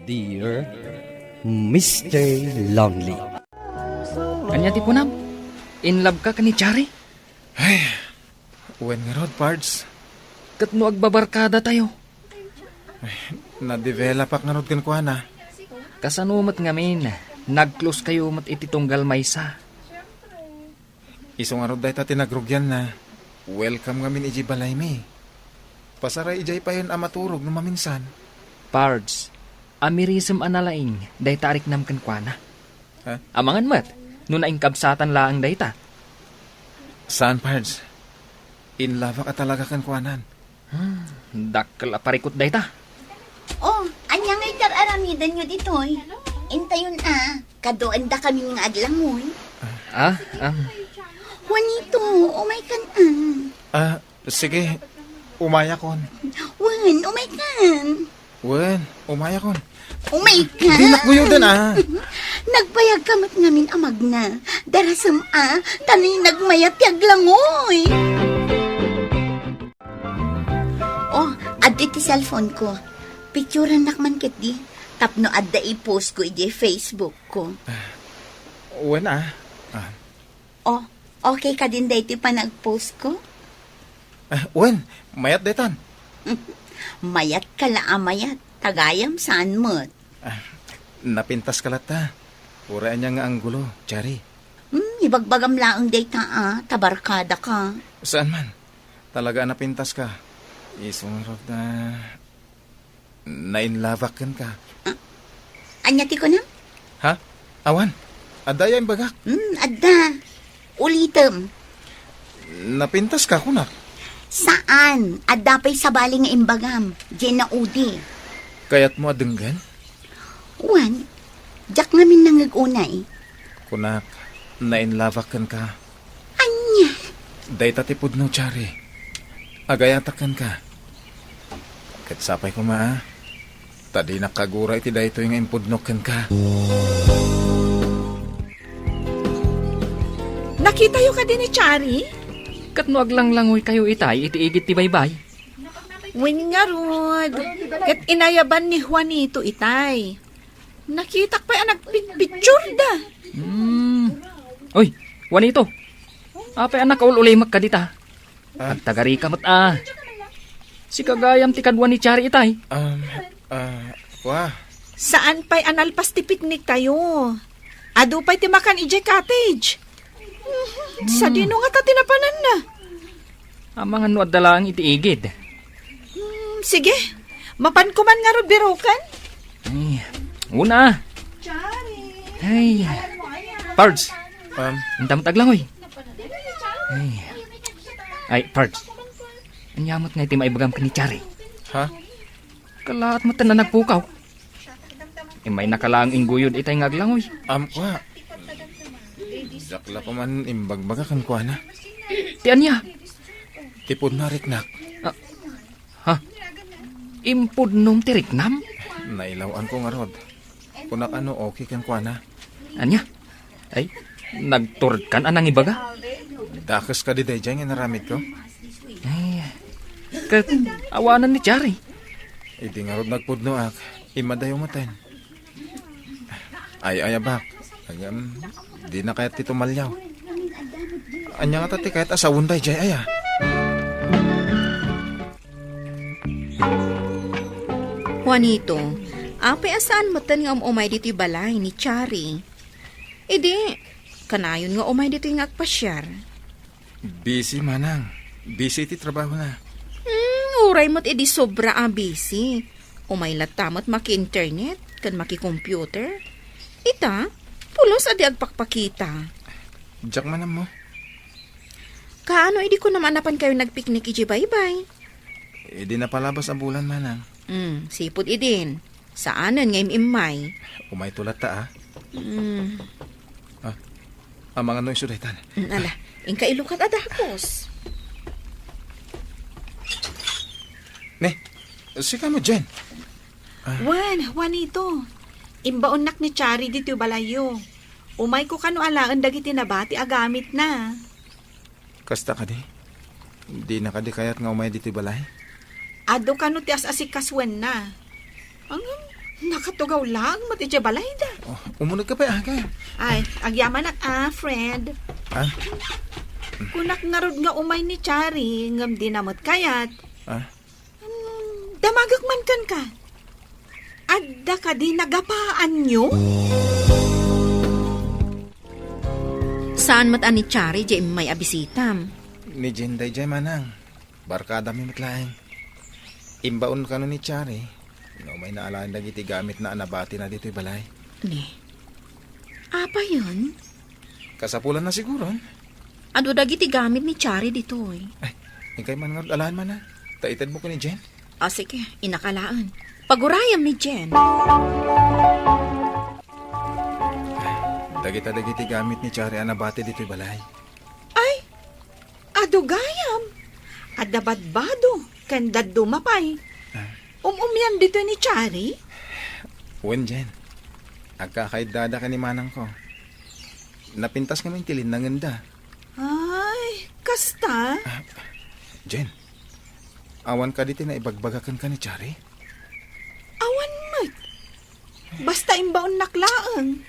Dear Mr. Lonely. Kanya ti punam, in love ka ni Chari? Ay, uwan nga rod, pards. Kat no agbabarkada tayo. Na-develop ak nga rod kan kuha na. Kasanumat ngamin, nag-close kayo mat ititunggal maysa. Iso nga rod dahi ta tinagrugyan na. Welcome ngamin iji balay mi. Pasara ijay pa yun amaturog no maminsan. Pards, amirism analaing, dahi tarik nam kankwana. Ha? Amangan mat, no naingkabsatan laang dahi ta. Saan, pards? In love ka talaga kan kuhanan. Dakkel aparikot dahi ta. Oh, anyang ay kararamidan nyo ditoy. Intayon kadoan da kami nga aglangoy. Juanito, umay kan Sige, umaya kon. Wan, umay kan. Wen, umaya kon. Umay kan. Di nakbuyudan Nagpayag kamat ngamin amag na. Darasam tanay nagmayat aglangoy. Oh, addi ti cellphone ko. Picturean nakman ket di. Tapno adda i-post ko iti Facebook ko. Wen Oh, okay ka din dahi ti pa nag-post ko? Wen, mayat detan. Mayat ka mayat. Tagayam saan mo't? Napintas kalat ta. Uraan niya nga ang gulo, Chari. Ibagbagam laang data tabarkada ka. Saan man? Talaga napintas ka. Isungarap na... Nainlavakan ka. Anyati ko na? Ha? Awan? Adaya yung bagak. Adda. Ulitem. Napintas ka, kunak. Saan? Adda pa'y sabali nga imbagam. Diyan na udi. Kaya't mo adenggan? Wan, jak ngamin nangagunay. Kunak, nainlavakan ka. Anya? Day tatipod no, Chari. Agayatakan ka. Katsapay ko Tadi nakagura iti da ito yung impudnokan ka. Nakita yo ka din ni Chari? Kat no aglanglangoy kayo itay, iti-igit ti baybay. Win nga rod. Kat inayaban ni Juanito itay. Nakita pa yung nagpicture da. Oy, Juanito. Apay anak ululay magkadita. At tagari ka mat Si kagayam ti kadwa ni Chari itay. Wah. Saan pa'y analpas ti picnic tayo? Ado pa'y ti makan ije cottage. Sa dino nga ta tinapanan na. Amangan no adalaang iti-igid. Sige, mapan ko man nga rod birokan. Ay, una. Ay, Pards. Ang taglangoy. Ay, Pards. Anyamot nga iti maibagam ka ni Chari. Ha? Kalaat mo na nagpukaw. May nakalaang ingguyod itay ngaglangoy. Kwa. Dakla ko man imbagbaga kan kuha na. Ti anya? Tipod na riknak. Impud nung tiriknam? Nailawan ko nga rod. Kunak okay kan kuha na. Anya? Ay, nagturd kan anang ibaga? Dakas ka di day dyan nga naramid ko. Ay, awanan ni Chari. Hindi nga rod nagpudno imadayo maten. Ay abak. Agam, di na kayat tito malyaw. Anya nga tati kayat asawon day jay aya. Juanito, apay asaan matan nga umay dito'y balay ni Chari. Edi, kanayon nga umay dito'y nga agpasyar. Busy manang. Busy ti trabaho na. Uray mo't edi sobra busy. Umay latamat maki-internet, kan maki-computer. Ita, pulos adi agpakpakita. Diyak manam mo. Kaano edi ko naman napan kayo nagpiknik iji baybay? Di na palabas ang bulan manang. Sipod idin. Saanan ngayon imay? Umay tulat ta Ang mga noy sudaytan. Ala, ingka ilukat adakos. Ne, sika mo dyan. Juanito. Imbaon nak ni Chari dito balayo. Umay ko kano alaan dagiti nabati agamit na. Kasta ka di. Di na ka di kayat nga umay dito balay. Ado kano ti as-asikaswen na. Ang Nakatugaw lang, mat ije balay da. Oh, umunag ka pa agay. Ay, agyaman friend. Ha? Kunak ngarod nga umay ni Chari, ngam dinamot kayat. Ha? Damagak man kan ka. Adda ka di nagapaan nyo? Saan mat ani Chari di may abisitam? Ni Jenday jay manang. Barkada mi matlaeng. Imbaon ka no ni Chari. No, may naalaan dagiti gamit na anabati na dito'y balay. Ni. Apa yun? Kasapulan na siguro. Ado dagiti gamit ni Chari dito eh. Ay, ikay man nga alaan man na. Taitad mo ko ni Jen. O sige, inakalaan. Pagurayam ni Jen. Dagiti gamit ni Chari anabati dito'y balay. Ay, adugayam. Adabadbado, kandad dumapay. Umumyan dito ni Chari? Wen Jen. Agkakaidada ka ni manang ko. Napintas kami tilin na nganda. Ay, kasta? Jen, awan ka dito na ibagbagakan ka ni Chari? Awan mat. Basta imbaon naklaang.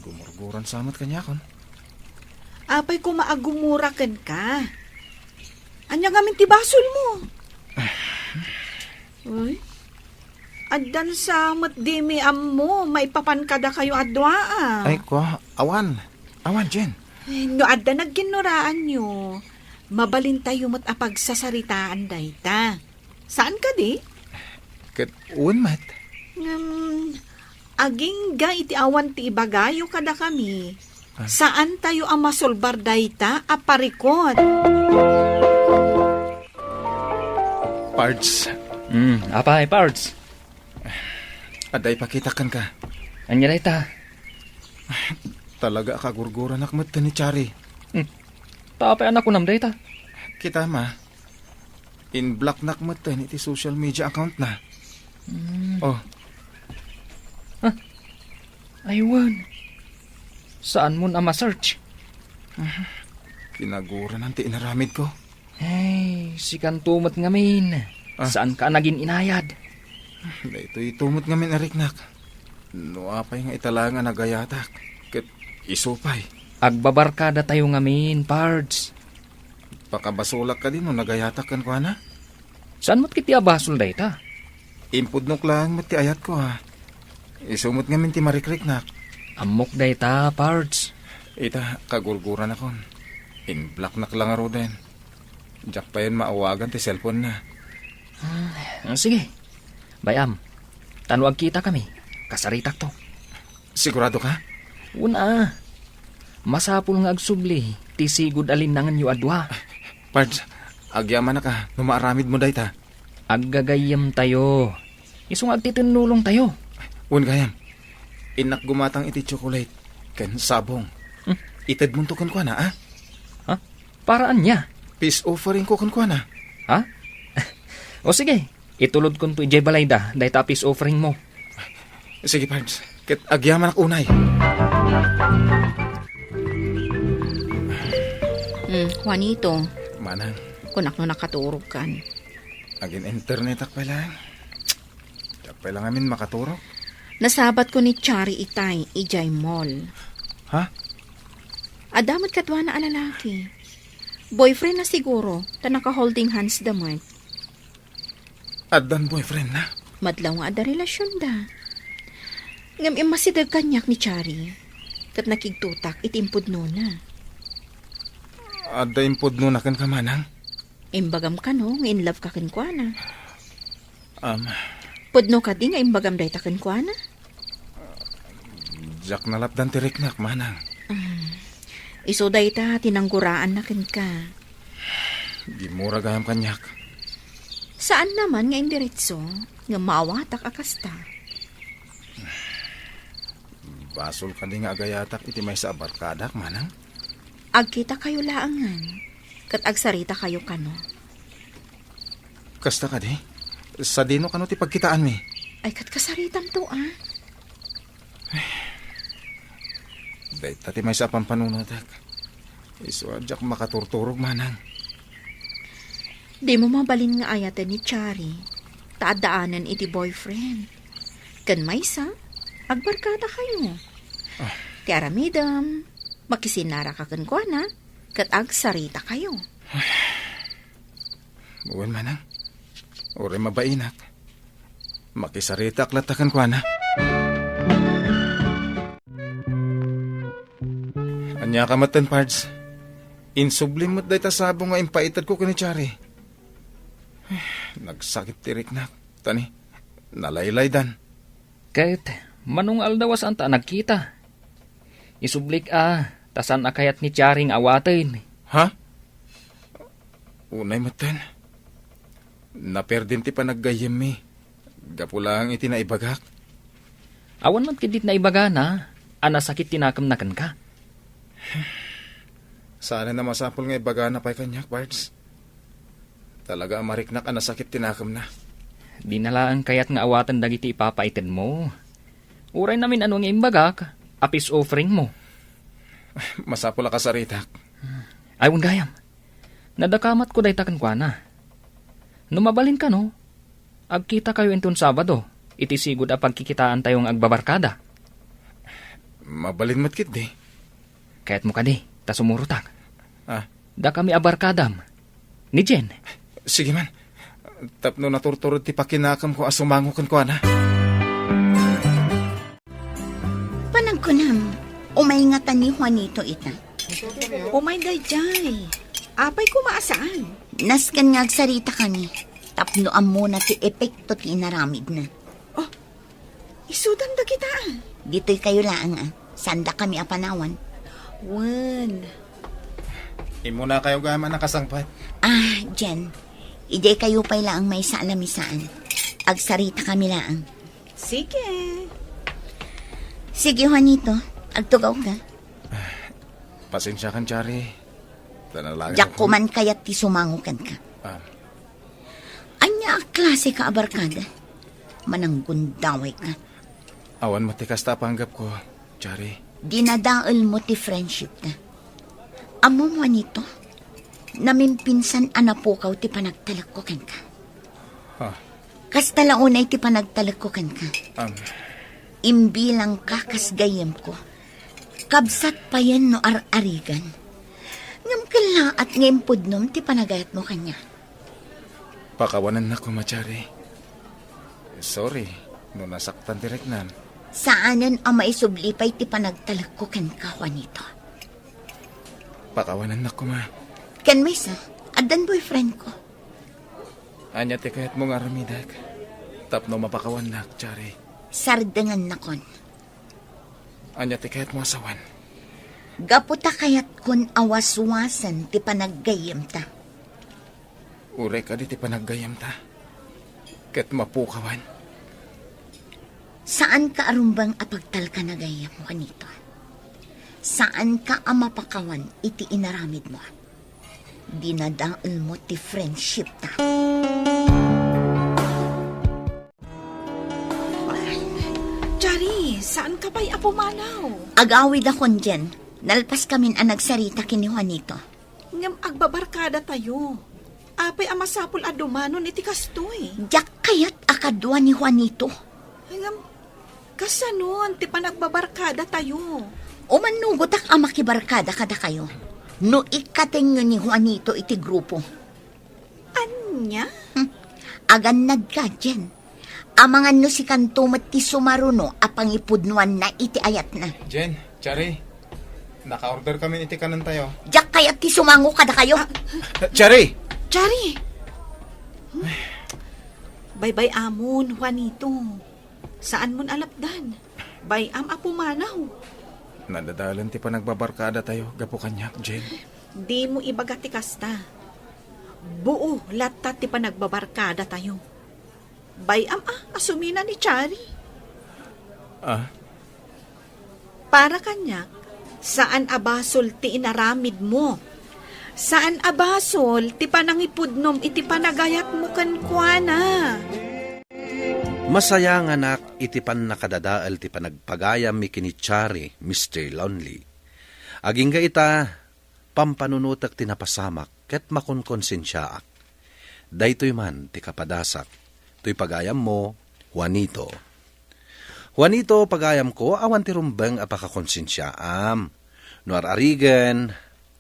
Gumurguran samot kanya kon. Apay ko maagumurakan ka. Anya nga tibasol mo. Uy, addan sa matdimi mo, may papankada kayo adwa Ay ko, awan. Awan, Jen. No, adda nagginuraan nyo. Mabalin tayo mat apagsasaritaan dayta. Saan ka di? Kat uwan mat. Aging ga iti awan ti ibagayo kada kami. Saan tayo ang masolbar dayta aparikot? Pards, Apay, Pards. aday pakitakan ka. Anya dayta. Talaga kagurguran akmat ni Chari. Tapay anak ko nam dayta. Kita ma, in-block nakmat iti social media account na. Oh, Aywan. Saan mo na ma-search? kinaguran ang inaramid ko. Hey, si kantumot ngamin. Saan ka naging inayad? Na ito'y tumot nga minariknak. No apay nga italangan nagayatak. Kat isupay. Agbabarkada tayo ngamin, Pards. Pakabasulak ka din no nagayatak kan ko na. Saan mo't kiti abasol dayta? Impudnok lang mati ayat ko ha. Isumot nga min ti marikriknak. Amok dayta, Pards. Ita kagurguran akon. In-block nak lang aro din. Diyak pa yun maawagan ti cellphone na. Sige. Bayam, tanwag kita kami. Kasaritak to. Sigurado ka? Una, masapul nga agsubli. Tisigod alinangan yu adwa. Pards, agyaman na ka. Numaaramid mo day ta. Aggagayam tayo. Isong agtitinulong tayo. Wan gayam. Inak gumatang iti chocolate. Ken sabong. Itad mo to kan ko na ah. Ha? Paraan niya. Peace offering ko kan ko na. Ha? O sige, itulod kon to ijay balayda. Dahil tapis offering mo. Sige Pards, ket agyaman ak unay. Juanito, Manang, kunak no nakaturog kan. agin internet ak pala. Diyak pala ngamin makaturok. Nasabat ko ni Chari itay, ijay mall. Ha? Adamat katwa na alalaki. Boyfriend na siguro, ta naka-holding hands damat. Addan boyfriend na. Madlaw nga ada relasyon da. Ngam imasidag kanyak ni Chari. Kat nakigtutak, itimpod no na. Adda impod no nakan ka manang. Imbagam ka no, nga in love ka kinkwana. Pudno ka di nga imbagam day ta kinkwana. Diyak nalapdan ti riknak manang. Iso day ta, tinangguraan na kin ka. Di mura gayam kanyak. Saan naman nga indiretso, nga maawatak akasta. Basol ka di nga agayatak iti may sa barkadak manang. Agkita kayo laangan, kat agsarita kayo kano. Kasta ka di? Sa dino kano ti pagkitaan mi? Ay kat kasaritam to ah. Day tati may sa pampanunatak. Iswadyak makaturturog manang. Di mo mabalin nga ayatan ni Chari. Taadaanan iti boyfriend. Kan maysa, agbarkada kayo. Ti aramidam, makisinara ka kan kuana, kat agsarita kayo. Buwan manang. Uri mabainak. Makisarita aklatakan ko na. Anya ka matan, Pards. Insublim mo't day tasabo nga impaitad ko kani Chari. Nagsakit tirik na. Tani, nalaylay dan. Kahit manong aldawas anta nagkita. Isublik tasan akayat ni Charing awatin. Ha? Unay matan. Naperdin ti panaggayem mi. Gapulang iti naibagak. Awan man kidit na ibaga na, sakit tinakam na kan ka. Sana na masapol nga ibaga na pa'y kanyak, Pards. Talaga mariknak sakit tinakam na. Di nalaan kayat nga awatan dagiti ipapaitin mo. Uray namin ano nga imbagak, apis offering mo. Masapol ka sa ritak. Aywan gayam, nadakamat ko day takan kwa na. Numabalin ka no, agkita kayo inton Sabado, iti sigud a pagkikitaan tayong agbabarkada. Mabalin matkit di. Kaya't mo ka di, ta sumurutak. Ah, Da kami abarkadam. Ni Jen. sige man. Tapno naturturod ti pakinakam ko asumangukan ko na. Panagkunam, umaingatan ni Juanito ita. Umay dayjay. Apay ko maasaan. Naskan nga agsarita kami. Tapno amo na ti epekto ti inaramid na. Isudan da kita. Dito'y kayo lang Sanda kami apanawan. Wan. Imo na kayo gama nakasangpat. Jen. Ide kayo pa'y lang may saalamisaan. Agsarita kami lang. Sige. Sige, Juanito. Agtugaw ka. Pasensya kan, Chari. Tanalaga Diyak ko man kaya't ti sumangukan ka. Anya klase ka abarkada. Mananggundaway ka. Awan matikas ta panggap ko, Chari. Dinadaal mo ti friendship ka. Amo mo nito. Namimpinsan anapukaw ti panagtalagkukan ka. Kastalaunay ti panagtalagkukan ka. Imbilang ka kasgayem ko. Kabsat pa yan no ar-arigan. Ngam kala at ngayon pudnom ti panagayat mo kanya. Pakawanan na ko, Machari. Sorry, no nasaktan direk nan. Saanan ang maisublipay ti panagtalagkukan ka, Juanito? Pakawanan na ko, ma. Ken Mesa, adan boyfriend ko. Anya ti kayat mong aramidag. Tapno mapakawan na, Chari. Sardangan na kon. Anya ti kayat mo asawan. Gaputa kayat kon awaswasan ti panaggayem ta. Ure ka di ti panaggayam ta. Kat mapukawan. Saan ka arumbang apagtal ka nagayam mo kanito? Saan ka amapakawan iti inaramid mo? Dinadaal mo ti friendship ta. Chari, saan ka pa'y apumanaw? Agawid akon dyan. Nalpas kamin ang nagsarita kini Juanito. Ngam agbabarkada tayo. Apay amasapul adumanon iti kastoy. Diyak kayat akadwa ni Juanito. Ngam, kasanon ti panagbabarkada tayo. Umanugot ak amakibarkada kada kayo. No ikating nyo ni Juanito iti grupo. Anya? Agan ka dyan. Amangan no si kantumat ti sumaruno apangipudnuan na iti ayat na. Jen, Chari. Naka-order kami iti kanan tayo. Diyak kayat ti sumango kada kayo. Chari! Chari! Bye-bye amon, Juanito. Saan mon alapdan? Bayam apumanaw. Nadadalan ti panagbabarkada tayo. Gapo kanyak, Jen. Di mo ibagati kasta. Buo latat ti panagbabarkada tayo. Bayam asumina ni Chari. Para kanyak, saan abasol ti inaramid mo? Saan abasol ti panangipudnom iti panagayat mo kankwana? Masaya nga anak iti pan nakadadaal ti panagpagayam mi kini Chari, Mr. Lonely. Aging ga ita, pampanunutak ti napasamak, ket makonkonsensyaak. Daytoy man ti kapadasak, to'y pagayam mo, Juanito. Juanito, pagayam ko, awan ti rumbang apakakonsensyaam. Nuar arigan,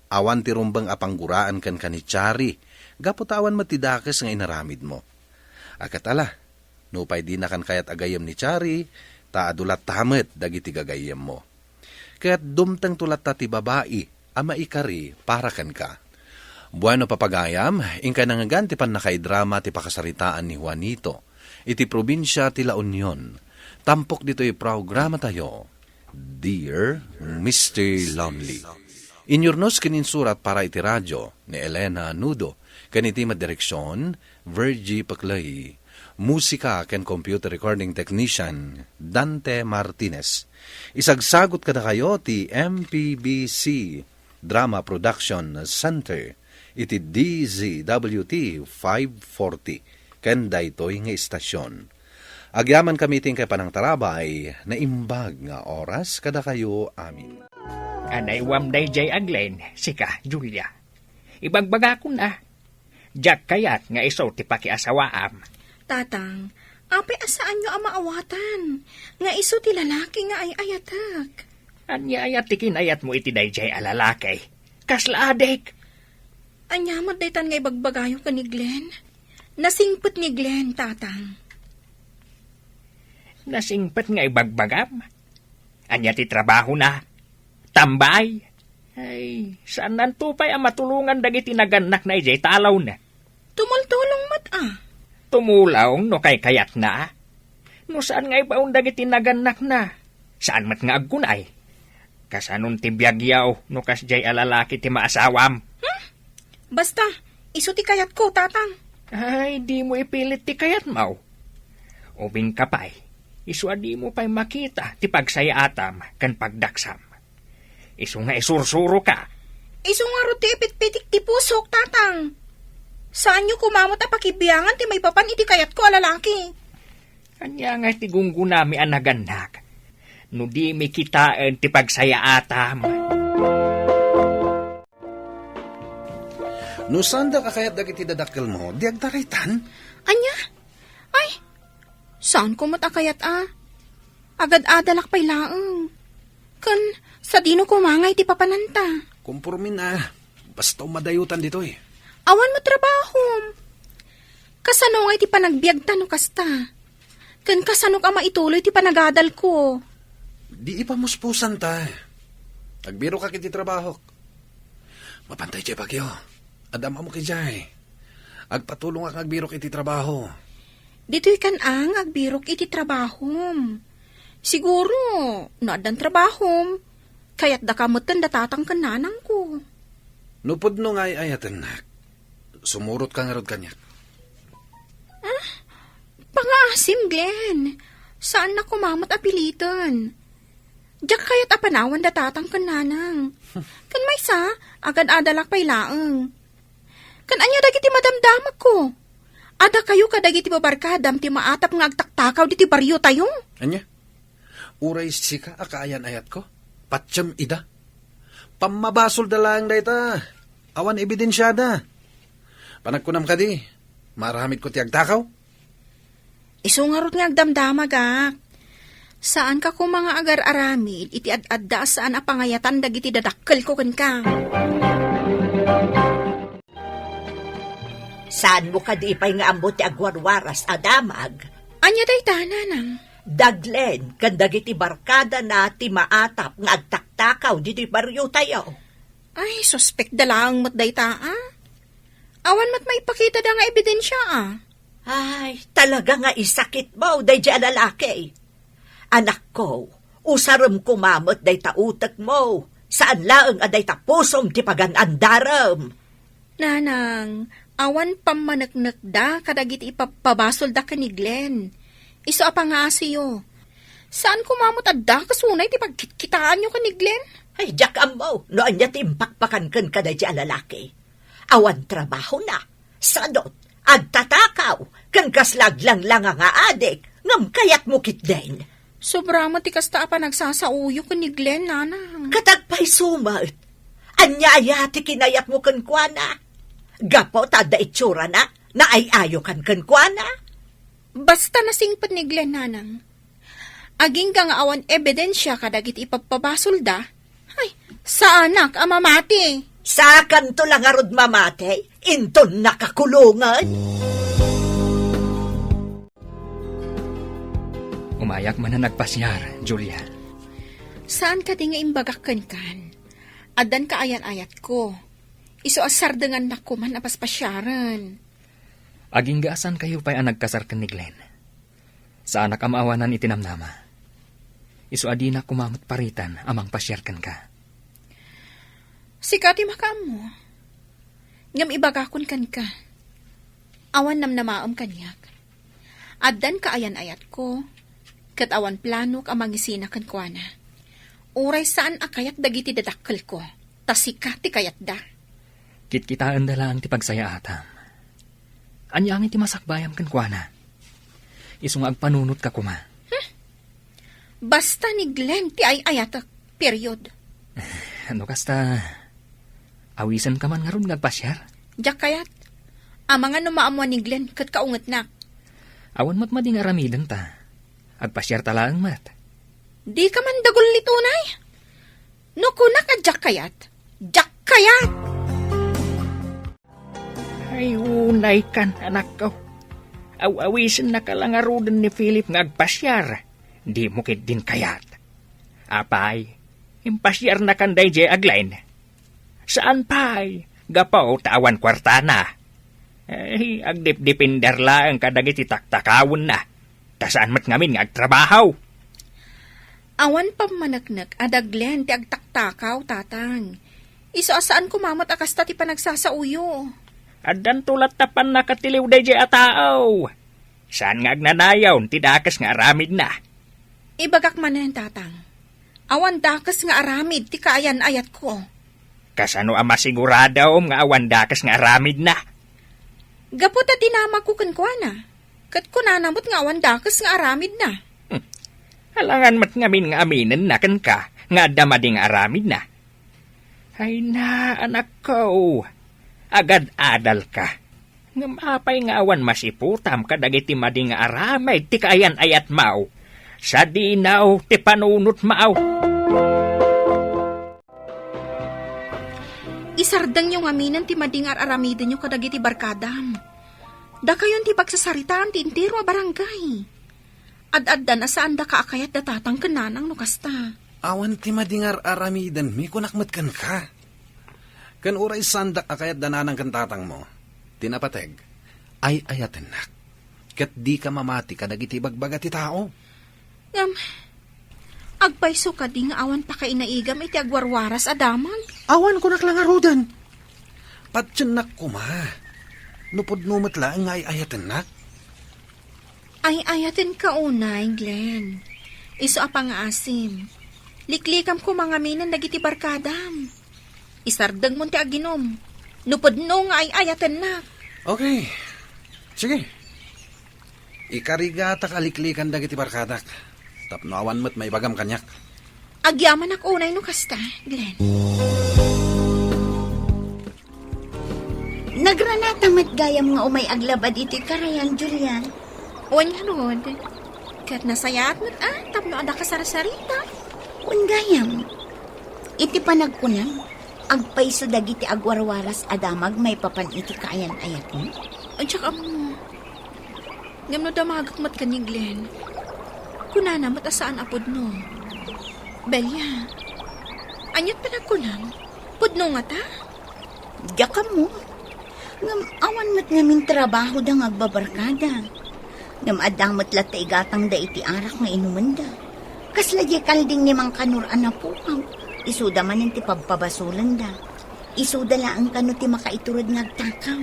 awan ti rumbang apangguraan kan kanitsari, gaputawan matidakas nga inaramid mo. Akatala, nupay di na kan kayat agayam ni Chari, taadulat tamet dagiti gagayam mo. Kaya't dumtang tulat ta ti babae, ama ikari para kan ka. Bueno papagayam, ingka nangagan ti pan nakaidrama ti pakasaritaan ni Juanito, iti probinsya ti La Union. Tampok dito'y programa tayo, Dear Mr. Lonely. Inyornos kininsurat para iti radyo ni Elena Nudo, kaniti madireksyon, Virgie Paclay. Musika ken computer recording technician, Dante Martinez. Isagsagot kada kayo ti MPBC Drama Production Center, iti DZWT 540, ken daytoy nga istasyon. Agyaman kami ting kay panang tarabay, na imbag nga oras kada kayo amin. Anay wamday jay aglen, sika, Julia. Ibagbaga ko na. Jack kayat nga iso ti pakiasawaam. Tatang, ape asaan nyo ang maawatan? Nga iso ti lalaki nga ay ayatak. Anya ayat tikin ayat mo iti dayjay alalakay. Kasla adek. Anyamat daytan nga ibagbagayo ka ni Glenn. Nasingpet ni Glenn, tatang. Nasingpet nga ibagbagam. Anya ti trabaho na. Tambay. Ay, saan nantupay ang matulungan dagiti naganak na ijay talaw na. Tumultulong mat Tumulaw no kay kayat na. No saan nga ibaon dagiti naganak na. Saan mat nga agkunay. Kasanon ti biyagyaw no kasjay alalaki ti maasawam. Basta, iso ti kayat ko, tatang. Ay, di mo ipilit ti kayat mau. Ubing kapay, iso di mo pa'y makita ti pagsayatam kan pagdaksam. Iso nga isursuro ka. Iso nga ro ti ipit-pitik ti pusok, tatang. Saan nyo kumamot a pakibiyangan ti may papan iti kayat ko alalaki? Anya nga ti gunggunami ang naganak. No di mi kitaan ti pagsayaatam. No sanda ka kayat dagiti dadakkel mo, di agdaraytan? Anya? Ay, saan ko matakayat Agad adalak pa'y laeng. Kan, sa dino kumangay ti papananta. Kumpurmin basta umadayutan dito eh. Awan mo trabaho. Kasano nga ti panagbiag tano kasta. Kan kasano ka maituloy ti panagadal ko. Di ipamuspusan ta. Agbiro ka kiti trabaho. Mapantay jay bagyo. Adama mo kajay. Agpatulong ang agbiro kiti trabaho. Dito'y kanang agbirok iti trabaho. Siguro, naadan trabaho. Kaya't dakamutan datatang kananang ko. Nupod no ngay ayatan na. Sumurot ka nga rod kanya. Pangaasim, Glenn. Saan na kumamot apilitan? Diyak kaya't apanawan datatang kananang. Kan may sa, agad adalak pa'y laeng. Kan anya dagiti madamdamag ko. Ada kayo kadagiti babarkadam ti maatap nga agtaktakaw di ti baryo tayo. Anya? Uray sika akaayan ayat ko? Patsyam ida? Pamabasol dalang dayta. Awan ebidensyada. Panagkunam ka di. Maramit ko ti agtakaw. Isungarot nga agdamdamag Saan ka ko mga agar-aramid iti ad-adda saan a pangayatan dagiti dadakkel ko ken ka. Saan mo ka di pa'y nga ambot ti agwarwaras adamag? Anya day tananang. Daglen, kandagiti barkada na ti maatap nga agtaktakaw di baryo tayo. Ay, suspect dalang mat day Awan mat may pakita da nga ebidensya Ay, talaga nga isakit mo, day di lalaki. Anak ko, usaram kumamot day tautak mo. Saan laeng aday tapusong ti paganandaram? Nanang, awan pamanaknak da kadagiti ipapabasol da ka ni Glenn. Iso apangasiyo. Saan kumamot adda kasunay ti pagkitkitaan nyo ka ni Glenn? Ay, jakam mo, noan niya timpakpakan kan ka day di lalaki. Awan trabaho na. Sadot, agtatakaw, kan kaslaglang lang nga adik, ngam kayat mo kitden. Sobra mo ti kasta pa nagsasauyo ka ni Glenn, nanang. Katagpay sumat. Anya ti kinayat mo kan kuana. Gapo tada itsura na ay ayo kan kuana. Basta nasingpat ni Glenn, nanang. Aging ka nga awan ebidensya kadagit ipagpabasol da. Ay, sa anak amamati. Sa kanto lang arod mamate, inton nakakulungan. Umayak man na nagpasyar, Julia. Saan ka di nga imbagak kan? Adan ka ayan-ayat ko. Iso asar dengan nakuman apaspasyaran. Aging gaasan kayo pa'y ang nagkasar kan ni Glenn. Sa anak amawanan itinamnama. Iso adi na kumamot paritan amang pasyar kan ka. Sikati makam mo. Ngam ibagakon kan ka. Awan namnamaam kanyak. Adan ka ayan-ayat ko. Kat awan planok amang isina kan kwa na. Uray saan akayat dagiti dadakkel ko. Tasikati kayat da. Kitkitaan da lang ti pagsaya atam. Anyangin ti masakbayam kan kwa na. Iso nga agpanunot ka kuma. Basta ni Glenn ti ay ayatak. Period. Ano kasta, awisan ka man nga ron nagpasyar? Diyak kayat. Amang ano maamuan ni Glenn kat kaungat na. Awan mat mading aramidan ta. Agpasyar talaang mat. Di ka man dagol litunay. No kuna ka diyak kayat. Diyak kayat! Ay, unay kan, anak ko. Awisan na kalangarudan ni Philip nga agpasyar. Di mo kit din kayat. Apay, impasyar na kan day aglain. Saan pa'y? Gapaw tawan kwarta na. Ay, agdip-dipindar lang kadagiti taktakawon na. Tasaan mat ngamin nga agtrabahaw. Awan pa managnak adaglen ti agtaktakaw tatang. Iso asaan kumamat akasta ti panagsasauyo. Adan tulat tapan nakatiliw day ataaw. Saan nga agnanayaw ti dakas nga aramid na. Ibagak man na tatang. Awan dakas nga aramid ti kaayan ayat ko. Kasano ang masiguradaw nga awan dakas nga aramid na. Gapot at tinama ko kankwana. Kat kunanamot nga awan dakas nga aramid na. Halangan mat ngamin nga aminin na kan ka nga damading aramid na. Ay na, anak ko. Agad adal ka. Nga mapay nga awan masiputam kadagiti mading aramay ti kaayan ayat mao. Sa dinaw ti panunot mao. Isardang yung aminan ti madingar aramidin yung kadagiti barkadam. Da kayon ti pagsasaritaan ti intiro a barangay. Ad-adda na saan da kaakayat da tatang kananang nukasta. Awan ti madingar aramidan mi kunakmat kan ka. Kan uray sandak akayat dananang kan tatang mo. Tinapateg, ay ayaten nak. Kat di ka mamati ka dagiti bagbaga ti tao. Agpayso ka di nga awan pa kainaigam iti agwarwaras adaman. Awan ko naklangarudan. Patyan nak kuma. Nupod numot lang ay ayaten nak. Ay ayatin ka unay, Glenn. Iso apang asim. Liklikam ko mga minan dagiti barkadam. Isardang mo ti aginom. Nupod no nga ay ayatin na. Okay. Sige. Ikarigata kaliklikan dagiti barkadak. Tapno awan mo't may bagam kanyak. Agyaman ak unay no kasta, Glenn. Nagranatamat gayam nga umay aglabad iti karayan, Julian. Uwan nga rod. Kat nasayat mo't tapno ada kasarasarita. Un gayam. Iti panagkunan, agpaiso dagiti agwarwaras adamag may papan iti kaayan-ayat mo. At saka mo, ngamno damagakmat ka ni Glenn. Kunana mo't asaan apod no. Belia, anyat panagkunan, pudno nga ta? Diyaka mo. Ngam awan mo't ngamin trabaho da agbabarkada. Ngam adang mo't lata igatang da iti arak nga inumanda. Kasladya kalding ni mang kanuran na pukaw. Isuda man yung ti pagpabasulan da. Isuda laang kano ti makaiturod nga agtakaw.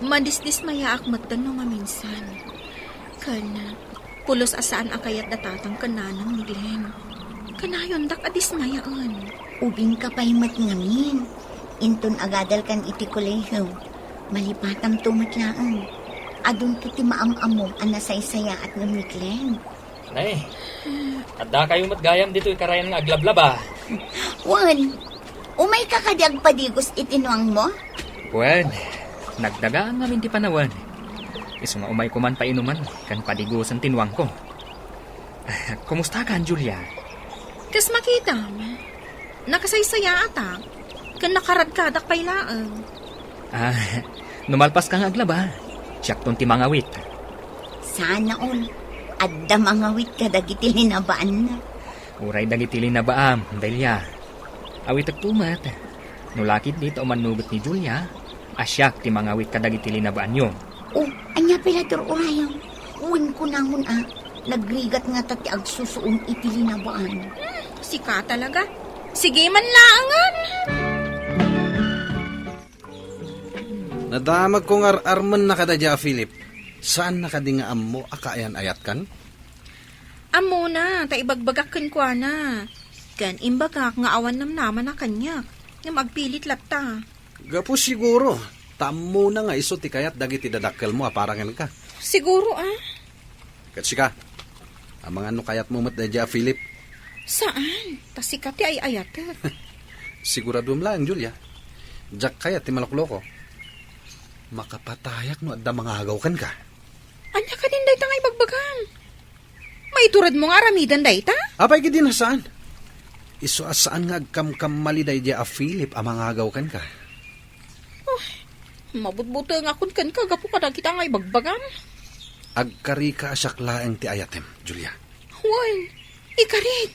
Madisdis maya akmat da no nga minsan. Kana, pulos asaan akayat da tatang kananang ni Glenn. Kanayon dak adis mayaan. Ubing ka pa'y matngamin. Inton agadal kan iti kolehiyo. Malipatam tumatlaan. Adun to ti maam-amom anasaysaya at ng ni Glenn. Nay, adda kayo matgayam dito ikarayan nga aglablaba. Juan, umay ka kadiag padigos itinuang mo? Puwan, nagdagaan namin ti panawan. Iso nga umay ko man painuman, kan padigusan tinwang ko. Kumusta ka, Julia? Kas makita mo. Nakasaysaya atak. Kan nakaradkadak pailaang. Numalpas ka nga aglaba. Siyak ton ti mangawit. Sana all. Adda mangawit ka dagiti linabaan na. Uray dagiti linabaam, Delia. Awit agtumat. Nulakit dito manugot ni Julia. Asyak ti mangawit ka dagiti linabaan yun. Oh, anya Pilador Orayang. Uwin ko nangon Nagrigat nga tati agsusuong iti linabaan. Sika talaga. Sige man laangan. Nadamag kong arman na kadadya, Philip. Saan nakadingaam mo akaayan ayat kan? Amo na, taibagbagakan ko na. Kan imbagak nga awan nam naman na kanyak. Nga magpilit latta. Gapo siguro. Tamo na nga iso ti kayat dagiti dadakkel mo aparangan ka. Siguro Katsika, ang mga ano kayat mo matdadya, Philip? Saan? Tasikati ay ayatet. Siguradum lang, Julia. Jack kayat ti malakloko. Makapatayak no adda mga hagawkan ka. Anya ka din dayta nga ibagbagan. Maiturad mo nga ramidan dayta? Apay ka din saan? Iso asaan nga agkam-kam maliday dia a Philip ang mga hagawkan ka. Mabutbuto nga kun kan kagapo ka na kita nga ibagbagan. Agkari ka asaklaeng ti ayatem, Julia. Juan, ikarik.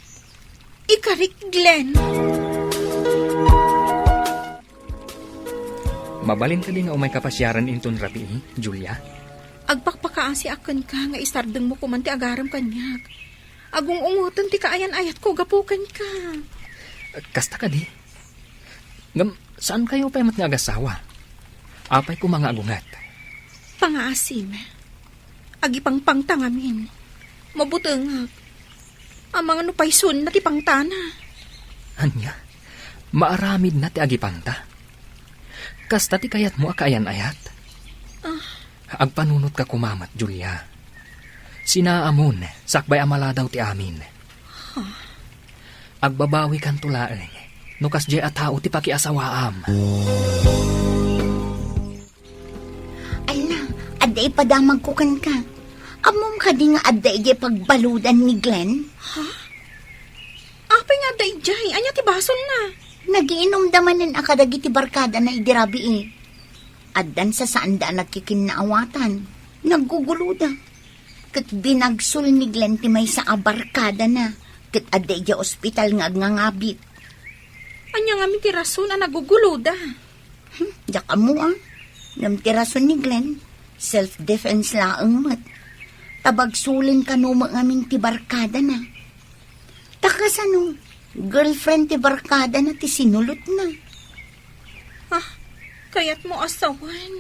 Ikarik, Glenn. Mabalin ka din nga umay kapasyaran inton rabi, Julia. Agpakpakaan si akan ka nga istardeng mo kuman ti agaram kanyak. Agong ungutan ti kaayan ayat ko gapukan ka. Kasta ka di. Ngam, saan kayo pa mat nga agasawa? Apay ko mga agungat. Pangaasim. Agipangpang tangamin. Mabutengag. Ang mga nupaysun na ti pangtana. Anya, maaramid na ti agipangta. Kasta ti kayat mo akaayan ayat. Agpanunot ka kumamat, Julia. Sinaamon, sakbay amala daw ti amin. Agbabawi kan tulaeng, nukas jay atao ti pakiasawaam. Ala, adda ipadamag ko kan ka. Amom ka di nga adda ije pagbaludan ni Glenn? Apay nga day jay, anya ti basol na. Nagiinom damanin akadagi ti barkada na idirabi Addan sa saan da nagkikinaawatan. Nagguguluda. Kat binagsol ni Glenn ti may sa abarkada na. Kat adda ija ospital nga ngangabit. Anya nga mi ti rason na naguguloda. Daka mo Ngam ti rason ni Glenn. Self-defense laang mat. Tabagsulin ka no ngamin ti barkada na. Takas girlfriend ti barkada na ti sinulot na. Kayat mo asawan.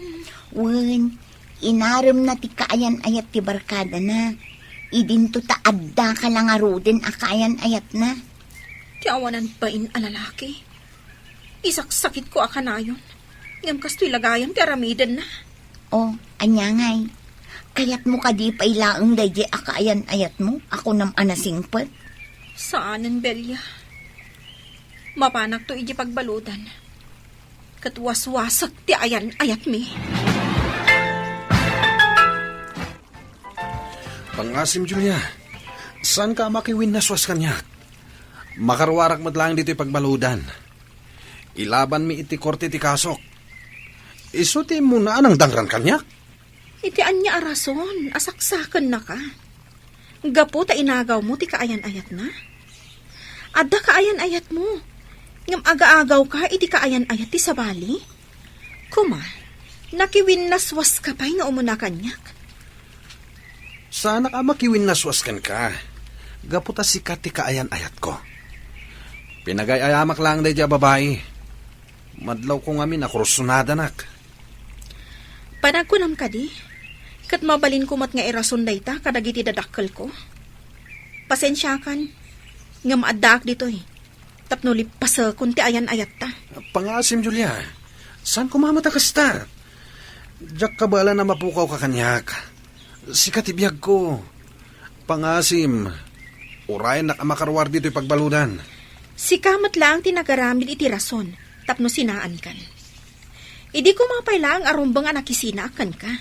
Wen, inaram na ti kaayan ayat ti barkada na. Idinto ta adda ka lang arudin akayan ayat na. Ti awanan pa alalaki. Isak-sakit ko akanayon. Ngam kasto'y lagayan ti aramidan na. O, anyangay. Kayat mo ka di pa ilaang dayje akayan ayat mo. Ako nam anasingpet. Saanan, Belia? Mapanak to iji pagbaludan. Katwas-wasak ti ayan ayat mi. Pangasim, Julia. Saan ka makiwin naswas kanya? Makarwarak madlang dito pagbaludan. Ilaban mi iti korte ti kasok. Isuti mo na anang dangran kanya? Iti anya arason, asaksakan na ka. Gapo ta inagaw mo ti kaayan ayat na. Adda kaayan ayat mo. Ngam aga-agaw ka, iti kaayan ayat ti sabali. Kuma, nakiwin naswas ka pa'y nga umuna kanyak. Sana ka makiwin naswas kan ka. Gaputa sikat ti kaayan ayat ko. Pinagay-ayamak lang day babae. Madlaw ko nga min akursunada nak. Panagkunam ka di. Kat mabalin ko mat nga irason day ta, kadagiti dadakkel ko. Pasensyakan, nga maaddaak dito'y. Tapno lipasa kunti ayan ayat ta. Pangasim, Julia. Saan kumamata kasta? Diyak ka bala na mapukaw ka kanyak. Sikat ibiyag ko. Pangasim. Urayan na makarwar dito'y pagbaludan. Si kamat lang tinagaramid iti rason. Tapno sinaan kan. Idi ko mapay lang arumbang anakisina akan ka.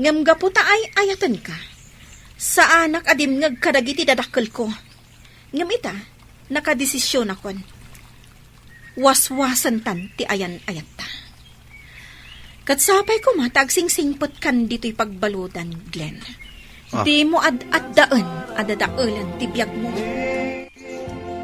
Ngam gaputa ay ayatan ka. Sa anak adimngag kadagiti dadakkel ko. Ngam ita, nakadesisyon akon. Waswasan tan ti ayan-ayat ta. Katsapay ko matagsingsingpot kan dito'y pagbaludan, Glenn. Di mo ad-addaan, adadaulan ti biyag mo.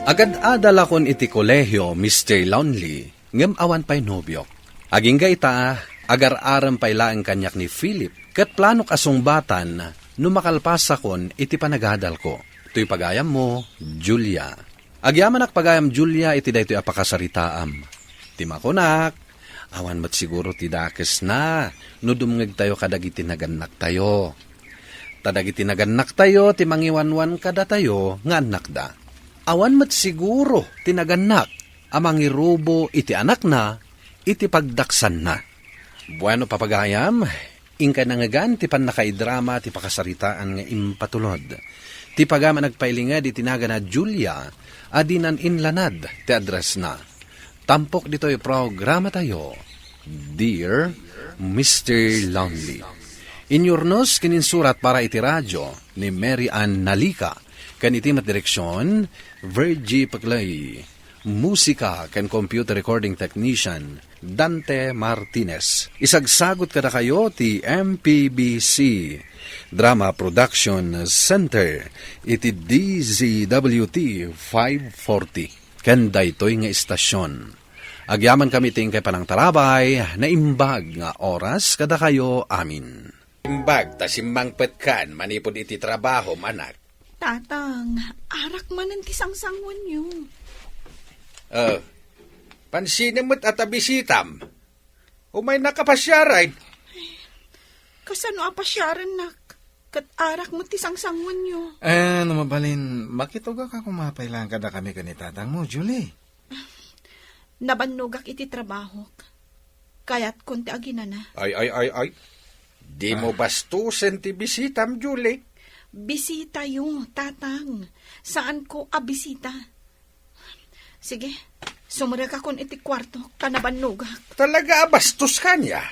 Agad-adala kon iti kolehyo, Mr. Lonely, ngem awan pa'y nobyok. Aging ga ita, agar-aram pa'y laeng kanyak ni Philip, kat planok asungbatan, numakalpasa kon iti panagadal ko. Ito'y pagayam mo, Julia. Agyaman pagayam Julia, iti daytoy apakasaritaam. Timakonak, awan mat siguro ti dakes na, no dumngeg tayo kadagiti naganak tayo. Tadagiti naganak tayo, ti mangiwanwan kada tayo, nga anak da. Awan mat siguro tinaganak amang irubo iti anak na, iti pagdaksan na. Bueno papagayam, ingka nangagan ti panakaidrama ti pakasaritaan nga impatulod. Ti pagama nagpailingad iti naga na Julia, adinan inlanad ti address na. Tampok dito'y programa tayo, Dear Mr. Lonely. Inyornos kininsurat para iti radyo ni Mary Ann Nalika, kan iti direksyon, Virgie Paclay. Musika kan computer recording technician, Dante Martinez. Isagsagot kada kayo ti MPBC Drama Production Center, iti DZWT 540. Kan daytoy nga istasyon. Agyaman kami ting kay panang tarabay, na imbag nga oras kada kayo amin. Imbag, tasimbang petkan, manipod iti trabaho, manak. Tatang, arak man ang tisang-sangwan niyo. Pansinin mo't at abisitam. Umay nakapasyaray. Kasano apasyaran nak? Kat arak mo tisang-sangwan niyo. Mabalin, bakit uga ka kumapailang kada kami kanitatang mo, Julie? Nabanugak iti trabaho. Kaya't konti agina na. Ay. Di mo bastusin ti bisitam, Julie. Bisita yung, tatang. Saan ko abisita? Sige, sumurag akon iti kwarto, kanabanugak. Talaga bastos ka niya.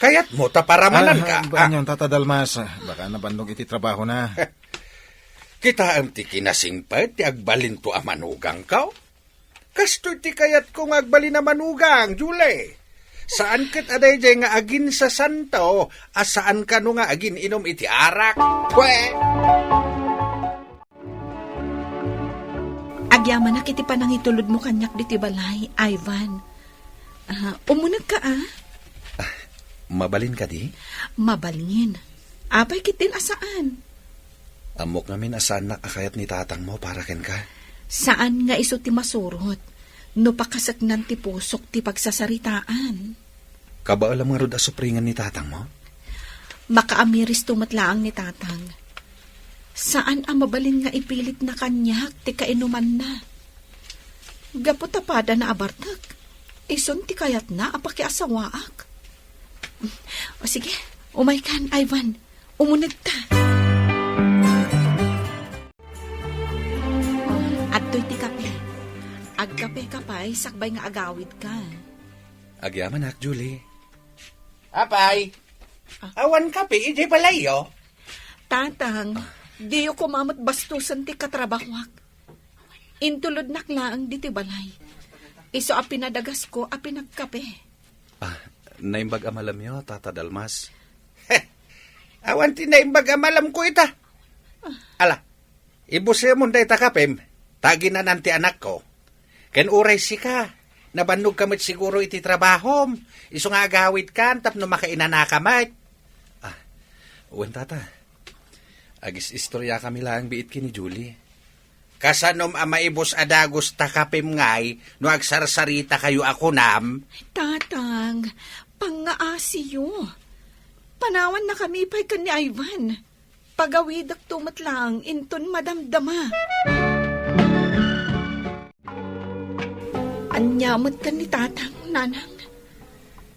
Kaya't mo taparamanan ka. Banyon, tatadalmas. Baka nabandog iti trabaho na. Kita ang ti kinasingpad, ti agbalin to amanugang ka. Kasto ti kayat kong agbalin na manugang, Julie. Saan kat aday jay nga agin sa santo, saan ka no nga agin inom iti arak? Pwe! Agyaman na kiti panang itulod mo kanyak diti balay, Ivan. Umunag ka Mabalin ka di? Mabalingin. Apay kitin asaan? Amok namin asan nakakayat ni tatang mo para ken ka. Saan nga iso ti masurot? No pakasaknan ti pusok ti pagsasaritaan. Kabaalam nga rod asupringan ni tatang mo? Makaamiris tumatlaang ni tatang. Saan ang mabalin nga ipilit na kanyak ti kainuman na? Gapotapada na abartag. Ison ti kayat na apakiasawaak. O sige, umay kan, Ivan. Umunag ta. At to'y ti kape. Agkape ka pa'y sakbay nga agawid ka. Agyaman ak, Julie. Apay, awan kape, ijay balayo. Tatang, diyo kumamot bastusan ti katrabahwak. Intulod naklaang di ti balay. Iso a pinadagas ko a pinagkape. Naimbag amalam yo, Tata Dalmas. Awan ti naimbag amalam ko ita. Ala, ibusya mo day takapem, tagi na nanti anak ko. Ken uray si ka, nabannog kamit siguro iti trabahom. Iso nga agawid kan, tapno makainana kamit. Uwan, Tata. Agis istorya kami lang biit kini Julie. Kasanom maibos adagos takapem ngay, no agsarsarita kayo ako nam. Tatang, pangaasiyo. Panawan na kami pa'y kan ni Ivan. Pagawidak tumat lang, inton madamdama. Anyamot ka ni tatang, nanang.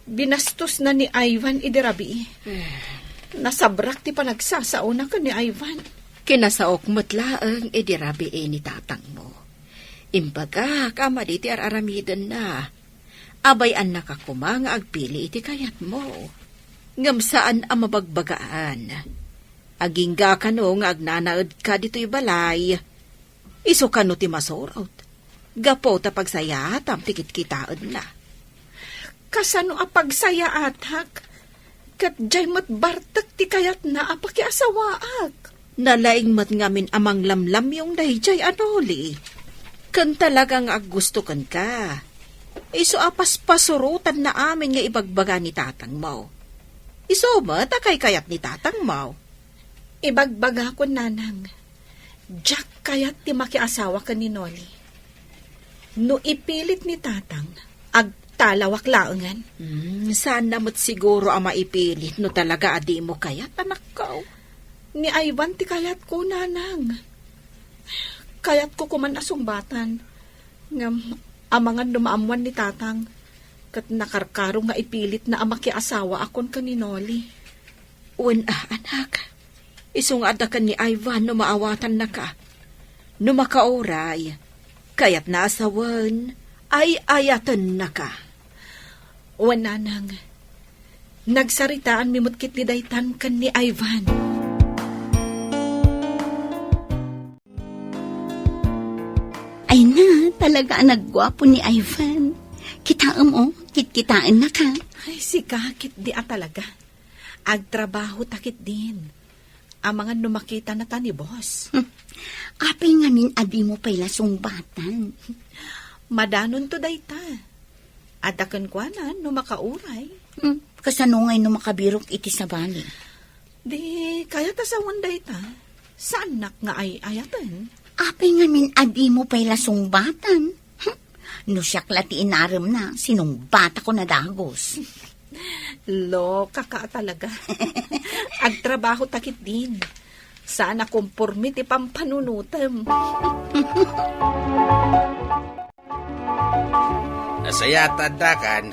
Binastos na ni Ivan idirabi. Nasabrak ti panagsasauna ka ni Ivan. Kinasaok matlaang idirabi ni tatang mo. Imbaga, kama di ti araramidan na. Abay an nakakumanga agpili iti kayat mo. Ngam saan ang mabagbagaan. Agingga ka no nga agnanaad ka dito'y balay. Iso ka no ti masurot. Gapo ta pagsaya tikit kitaad na. Kasano a pagsaya atak? Kat jay matbartak ti kayat na apakiasawaak. Nalaing mat ngamin amang lamlam yung dayjay anoli. Kan talagang aggusto kan ka. Iso apas pasurutan na amin nga ibagbaga ni tatang mo. Iso ba takay kayat ni tatang mo? Ibagbaga ko nanang. Jack kayat ti makiasawa ka ni Noli. No ipilit ni tatang, agtalawak laangan. Saan namot siguro ang maipilit no talaga adi mo kayat, anak ko? Ni Ivan ti kayat ko, nanang. Kayat ko kuman asumbatan. Ngam, amangan dumaamuan ni tatang. Kat nakarkaro nga ipilit na amakiasawa akon ka ni Noli. Anak. Isong adakan ni Ivan no maawatan na ka. No makauray, kaya't naasawan, ay ayatan na ka. Nanang, nagsaritaan mimutkit ni daytan kan ni Ivan. Ay na, talaga nagwapo ni Ivan. Kitaan mo, kitkitaan na ka. Ay, si kakit di talaga. Agtrabaho takit din. Ang mga numakita na ta ni boss. Apay ngamin adi mo pala sumbatan. Madanon to dayta. Adakan kwa na no makauray. Kasano ngay no makabirok iti sa bali? Di, kaya ta sa dayta. Saan nak nga ay ayatan? Apay ngamin adi mo pala sumbatan. No siyak lati inaram na, sinong bata ko na dagos. Loka ka talaga. Agtrabaho takit din. Sana kumpormi ti pampanunutem. Nasaya tadakan,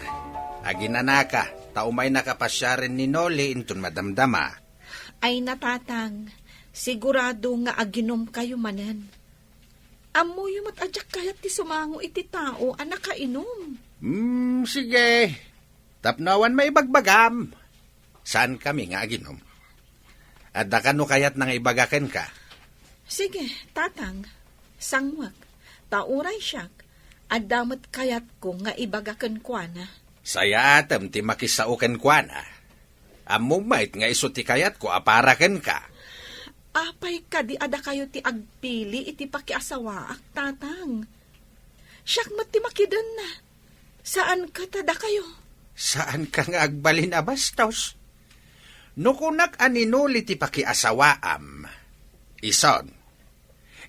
aginanaka, taumay nakapasyarin ni Noli intun madamdama. Ay natatang, sigurado nga aginom kayo manan. Amo yung matadyak kayat ti sumango iti tao, anak kainom. Sige. Tapnawan may bagbagam. Saan kami nga aginom? At dakano kayat nang ibagaken ka? Sige, tatang, sangwak, tauray siyak, at damat kayat ko nga ibagaken kwa na. Saya atam ti makisauken kwa na. Among mait nga iso ti kayat ko aparaken ka. Apay ka di ada kayo ti agpili iti pakiasawaak, tatang. Siyak mat ti makidan na. Saan ka tada kayo? Saan ka nga agbalin abastos? Nukunak aninuli ti pakiasawaam. Ison,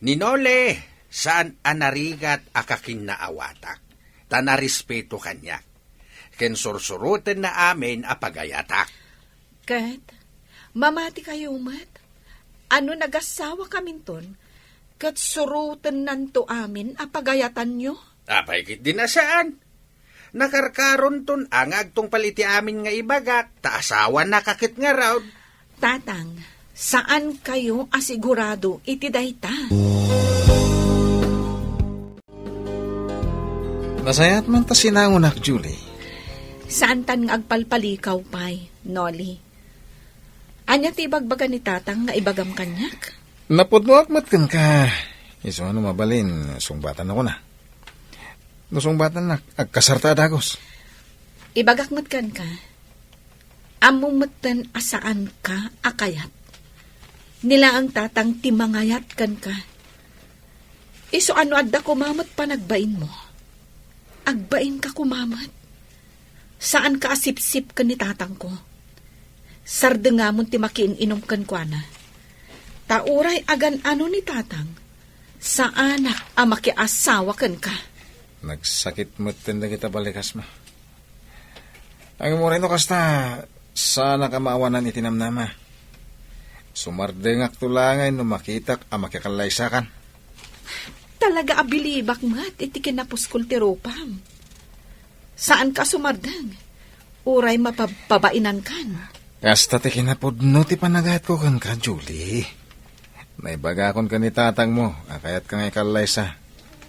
ninole saan anarigat akakin na awatak. Tanarespeto kanya. Kensursuruten na amin apagayatak. Kat, mamati kayo mat. Ano nagasawa kaminton? Kat surutan nanto amin apagayatan nyo? Apay kit din na saan? Nakarkaron ton angag tong paliti amin nga ibagak, taasawan nakakit nga raw. Tatang, saan kayo asigurado iti dayta? Nasayat man ta sinangunak, Julie. Saan tan nga agpalpalikaw pay, Noli? Anya ti ibagbaga ni tatang nga ibagam kanyak? Napudwak matkan ka. Iso ano mabalin, sungbatan ako na. Nusungbatan na, agkasarta dagos. Ibagak matkan ka. Among matan asaan ka akayat. Nila ang tatang timangayat kan ka. Iso ano adda kumamat pa nagbain mo? Agbain ka kumamat. Saan ka asip-sip ka ni tatang ko? Sarde nga mo ti makiin-inom kan kwa na. Tauray agan ano ni tatang. Sa anak ang makiasawa kan ka. Nagsakit mo't tinda kita balikas mo. Ang mo rin kasta, sana ka maawanan itinamnama. Sumardengak tulangay no makitak ang makikalaysakan. Talaga abilibak mat, iti kinapuskul ti ropam. Saan ka sumardeng? Uray mapabainan kan. Kasta ti kinapudno ti panagahat ko kan ka, Julie. Naibagakon ka ni tatang mo, akayat ka ngay kalaysa.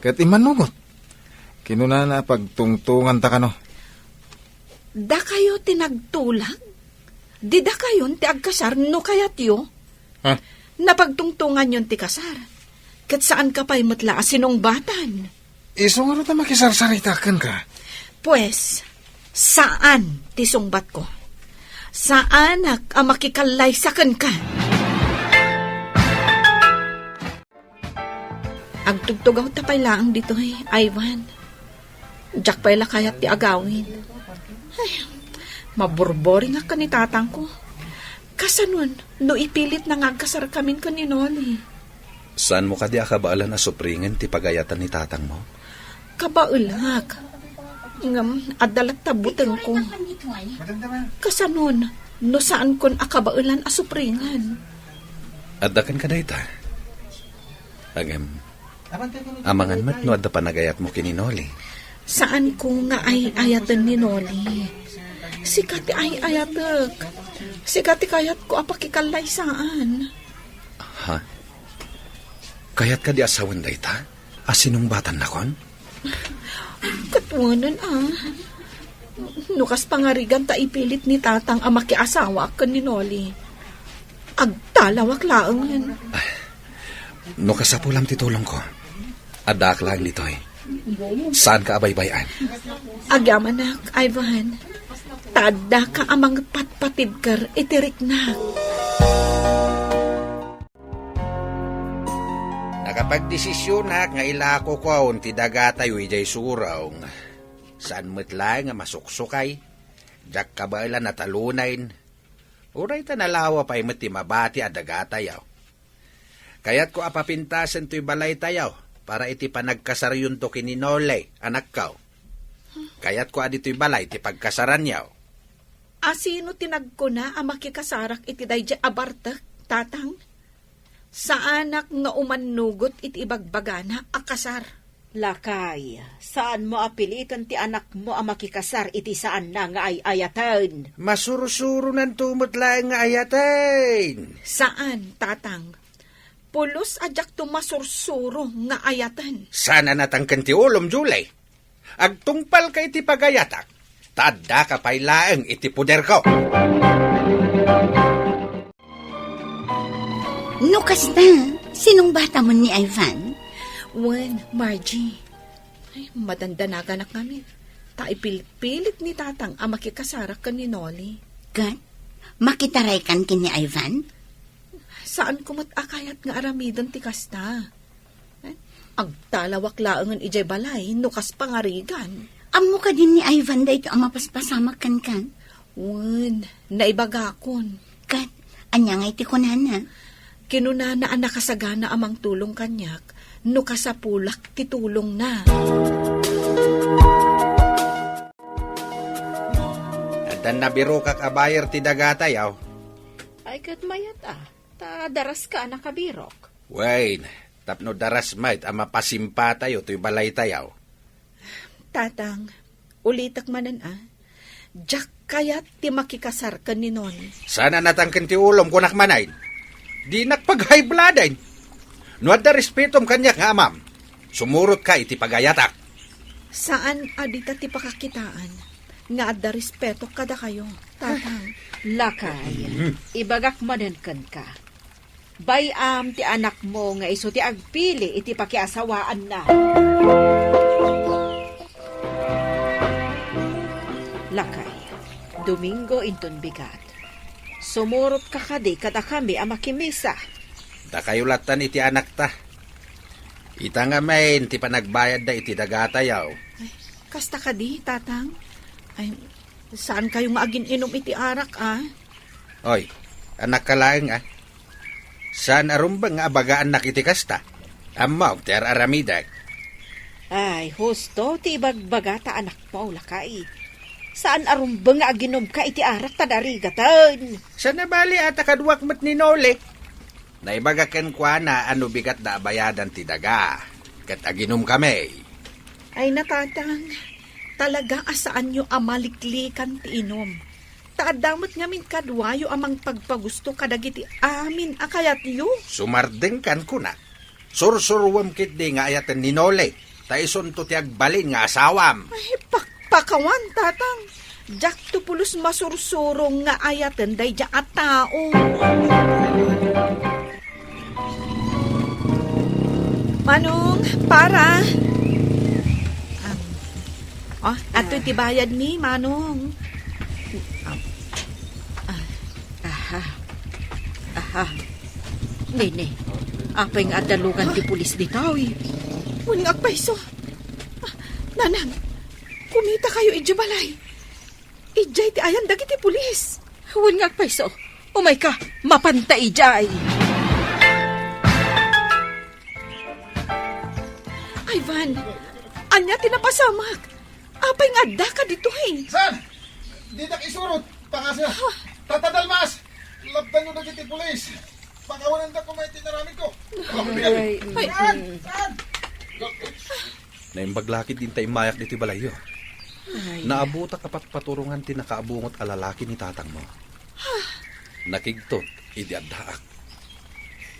Kat imanugot. Kinuna na pagtungtungan ta ka no. Da kayo tinagtulag? Di da kayon ti agkasar no kayat yo? Ha? Napagtungtungan yon ti kasar. Kat saan ka pa'y matla sinungbatan? Iso nga rin makisarsaritakan ka. Pues, saan ti sungbat ko? Saan ang makikalaysakan ka? Agtugtugaw tapay laang dito Ivan. Jack pa'y lakayat ti agawin. Ay, maburbori nga ka ni tatang ko. Kasanon, no ipilit na ngagkasar kamin ka ni Noli. Saan mo ka di akabaalan na supringen ti pagayatan ni tatang mo? Kabaulak. Ngam, adalat tabutan ko. Kasanon, no saan kon akabaulan asupringan. Addakan ka dayta. Agam, amangan mat no adda panagayat mo kininoli. Saan ko nga ay ayatan ni Noli? Sikati ay ayatek. Sikati kayat ko apakikalay saan. Ha? Kayat ka di asawan dayta? Asinong batan na kon? Katwanan Nukas pangarigan ta ipilit ni tatang ang makiasawa ka ni Noli. Agtalawak laangan. No kasapulam titulong ko. Adak lang nito'y. Saan ka abaybayan? Agamanak, Ivan. Tada ka amang patpatid itirik na. Nakapagdesisyon nga ilako ko ti dagatayo ijay suraw. Saan metla nga masuksukay? Jak kabailan na talunain. Uray ta nalawa pa'y mati mabati at dagatayaw. Kaya't ko apapintasan to'y balay tayaw para iti panagkasaryon to kininole, anak kaw. Kaya't ko adito'y balay ti pagkasaran yaw. Asino tinagko na ang makikasarak iti dayja abartak, tatang? Sa anak nga umanugot iti ibagbagana akasar. Lakay, saan mo apilitan ti anak mo ang makikasar iti saan na nga ay ayatan? Masurusuro ng tumutlaeng nga ayatan. Saan, tatang? Pulos ajak tumasursuro nga ayatan. Sana natangkan ti ulom, Julie. Agtungpal ka iti pagayatak. Tada ka pailaeng iti puder ko. Nukas na, sinong bata mo ni Ivan? Wen, Margie. Ay, madandanagan na kami. Taipilit ni tatang ang makikasarak ka ni Noli. Kat, makitaray kan kini Ivan? Saan kumat akayat nga aramidan ti kasta? Agtalawak laangan ijay balay, nukas pangarigan. Amo ka din ni Ivan da ito ang mapaspasamak kan. Wen, naibagakon. Kat, anya nga iti kunana. Kinunana ang nakasagana amang tulong kanyak, nukasapulak ti tulong na. Adan nabiro ka kabayar ti dagatayaw. Ay kat mayat ta daras ka nakabirok. Wain, tapno daras mait ang mapasimpa tayo to'y balay tayaw. Tatang, ulitak manan Jak kayat ti makikasar ka ni Non. Sana natangkin ti ulom kunak manayin. Di nakpag-high bloodin. No adda respetom kanyak nga amam. Sumurot ka iti pagayatak. Saan adita ti pakakitaan? Nga adda respeto kada kayo, tatang. Lakay, ibagak manankan ka. Bayam ti anak mo nga iso ti agpili iti pakiasawaan na. Lakay, Domingo inton bigat. Sumurot ka kadi kada kami ang makimisa. Da kayulatan iti anak ta. Ita nga main ti panagbayad da iti dagatayaw. Ay, kasta kadi, tatang. Ay, saan kayo nga agin inom iti arak, Oy, anak ka laeng Saan arumbang nga abagaan nak iti kasta? Amaw, ter aramidag. Ay, husto, ti ibagbagata anak mo, lakay. Saan arumbang nga aginom ka iti arak tadarigatan? Sa nabali ata kadwak mat ni Nole. Naibagaken kwa na ano bigat da bayadan ti daga. Kat aginom kami. Ay, natatang. Talaga asaan nyo amaliklikan ti inom. Taadamot ngamin kadwayo amang pagpagusto kadagiti amin akayat yu. Sumardeng kan ko na. Sursurwam kit di nga ayatan ni Nole. Taison to ti agbalin nga asawam. Ay, pakawan, tatang. Jak tupulos masursurong nga ayatan day ja at tao. Manong, para. Ato tibayad ni, Manong. Nene, apay nga adalugan ti pulis di tao eh. Huwag nga paiso. Nanang, kumita kayo balay. Ijay ti ayan dagiti pulis. Huwag nga paiso. Umay ka, mapantay jay. Ivan, anya tinapasamak. Apay nga adda ka dito eh. San? Di na isurot. Pangasya. Tatadalmas. Labdan nyo na kiti pulis. Pangawanan na ko may tinaramid ko. Saan? Naimbaglakit din tayo mayak dito balayo. Naabuta kapat paturungan tinakaabungot alalaki ni tatang mo. Nakigtot, idi addaak.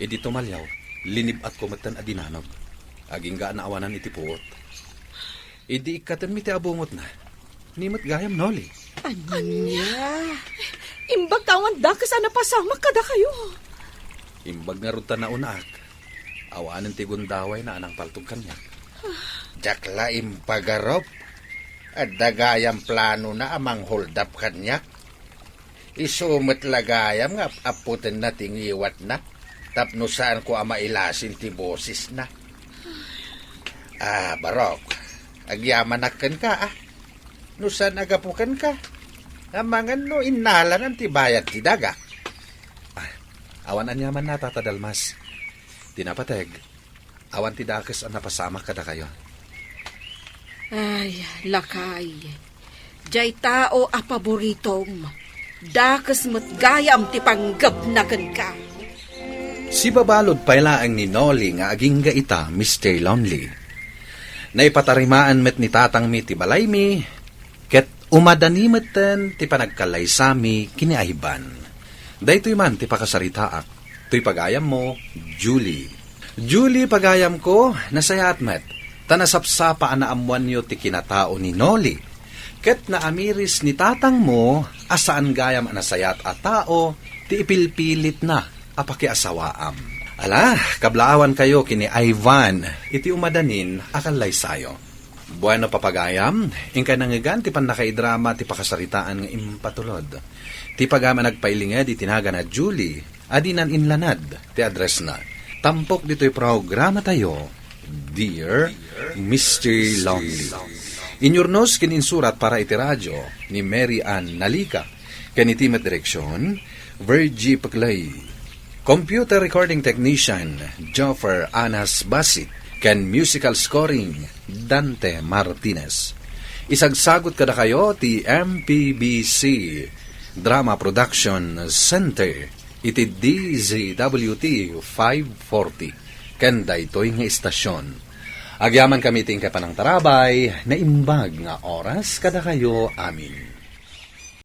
Idi tumalyaw, linib at kumatan adinanog. Aging gaan na awanan iti puot. Idi ikatan mi ti abungot na. Nimot gayam noli. Anya? Imbag tawan da ka sana pasamak kada kayo. Imbag nga ruta na unaak. Awanan ti gundaway na anang paltog kanyak. Jakla impagarop. At dagayam plano na amang hold up kanyak. Isumot lagayam nga aputin na tingiwat na. Tapno saan ko ama ilasin ti boses na. Barok. Agyamanakan ka Nusan agapukan ka. Amangan no inalan ang tibayat ti daga. Awan anyaman na tatadalmas. Tinapateg. Awan ti dakes ang napasamak kada kayo. Ay, lakay. Jay tao a paboritong. Dakas mo't gayam ti panggap na ka. Si babalod pailaang ni Noli nga aging gaita, Mr. Lonely. Naipatarimaan met ni tatang mi ti balay mi, ket umadanimeten ti panagkalay sami kini Ivan. Daytoy man ti pakasaritaak, to'y pagayam mo, Julie. Julie pagayam ko, nasayat met, tanasapsapa anaamuan niyo ti kinatao ni Noli. Ket naamiris ni tatang mo, asaan gayam anasayat a tao, ti ipilpilit na, apakiasawaam. Ala, kablaawan kayo kini Ivan, iti umadanin akalay sayo. Bueno papagayam, ingka nangigan ti pan nakaidrama ti pakasaritaan nga impatulod. Ti pagama nagpailinga di tinaga na Julie, adinan inlanad, ti address na. Tampok dito'y programa tayo, Dear Mr. Lonely. Inyurnos kininsurat para iti radyo ni Mary Ann Nalika, kanitimat direksyon, Virgie Paclay. Computer recording technician, Joffer Anas Basit, ken musical scoring, Dante Martinez. Isagsagot kada kayo ti MPBC Drama Production Center, iti DZWT 540, ken daytoy nga istasyon. Agyaman kami ting kapanang tarabay, na imbag nga oras kada kayo amin.